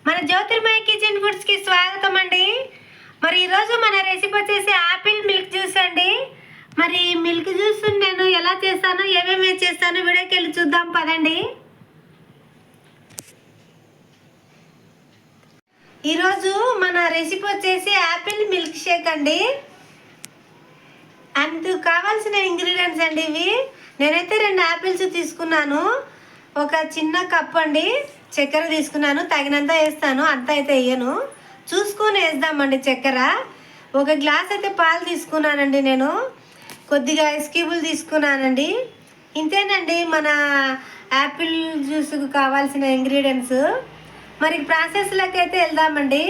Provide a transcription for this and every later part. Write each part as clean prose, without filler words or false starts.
మన జ్యోతిర్మయ కిచెన్ ఫుడ్స్కి స్వాగతం అండి. మరి ఈరోజు మన రెసిపీ వచ్చేసి ఆపిల్ మిల్క్ జ్యూస్ అండి. మరి మిల్క్ జ్యూస్ నేను ఎలా చేస్తానో ఏమేమి చేస్తానో వీడియోకి వెళ్ళి చూద్దాం పదండి. ఈరోజు మన రెసిపీ వచ్చేసి ఆపిల్ మిల్క్ షేక్ అండి. అందుకు కావాల్సిన ఇంగ్రీడియంట్స్ అండి ఇవి. నేనైతే 2 ఆపిల్స్ తీసుకున్నాను, ఒక చిన్న కప్ అండి చక్కెర తీసుకున్నాను. తగినంత వేస్తాను, అంత అయితే వేయను, చూసుకొని వేద్దామండి చక్కెర. 1 గ్లాస్ అయితే పాలు తీసుకున్నానండి. నేను కొద్దిగా ఐస్ క్యూబులు తీసుకున్నానండి. ఇంతేనండి మన యాపిల్ జ్యూస్కి కావాల్సిన ఇంగ్రీడియంట్స్. మరి ప్రాసెస్లోకి అయితే వెళ్దామండి.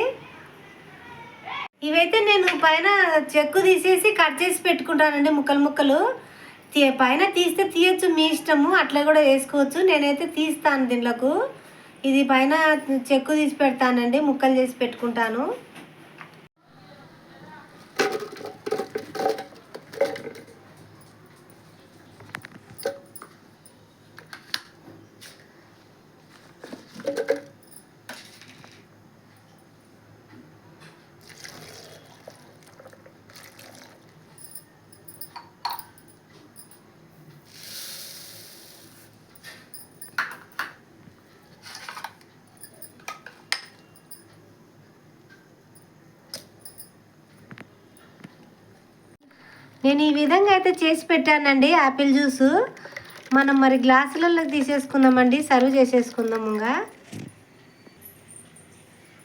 ఇవైతే నేను పైన చెక్కు తీసేసి కట్ చేసి పెట్టుకుంటానండి, ముక్కలు ముక్కలు. పైన తీస్తే తీయచ్చు, మీ ఇష్టము, అట్లా కూడా వేసుకోవచ్చు. నేనైతే తీస్తాను దీంట్లోకి. ఇది పైన చెక్కు తీసి పెడతానండి, ముక్కలు చేసి పెట్టుకుంటాను. నేను ఈ విధంగా అయితే చేసి పెట్టానండి యాపిల్ జ్యూసు. మనం మరి గ్లాసులలో తీసేసుకుందామండి, సర్వ్ చేసేసుకుందాము. ఇంకా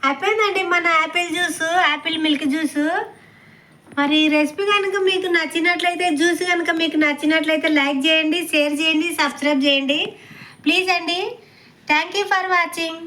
అయిపోయిందండి మన Apple juice, Apple milk juice. మరి రెసిపీ కనుక మీకు నచ్చినట్లయితే, జ్యూస్ కనుక మీకు నచ్చినట్లయితే లైక్ చేయండి, షేర్ చేయండి, సబ్స్క్రైబ్ చేయండి ప్లీజ్ అండి. Thank you for watching.